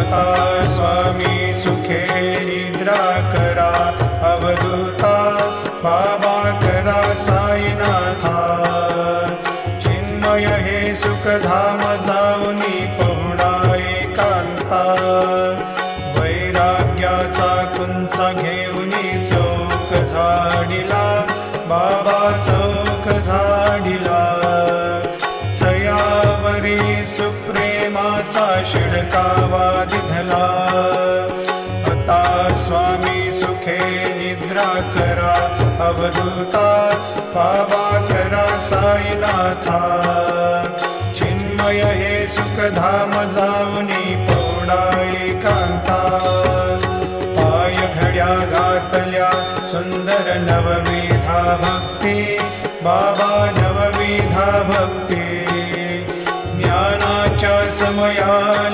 आता स्वामी सुखे निद्रा करा, अवधूता बाबा करा साईनाथा। चिन्मय हे सुखधाम जाऊनी पहुडा एकांता, वैराग्याचा कुंचा घेऊनी चौक झाडिला, बाबा चौक झाडिला। तयावरी सुप्रेमाचा शिडकावा दिधला, आता स्वामी सुखे निद्रा करा, अवधूता बाबा करा साईनाथा। चिन्मय हे सुखधाम जाऊनी पहुडा एकांता, पाय घड्या घातल्या सुंदर नवविधा भक्ती, बाबा नवविधा भक्ती। ज्ञानाच्या समयाला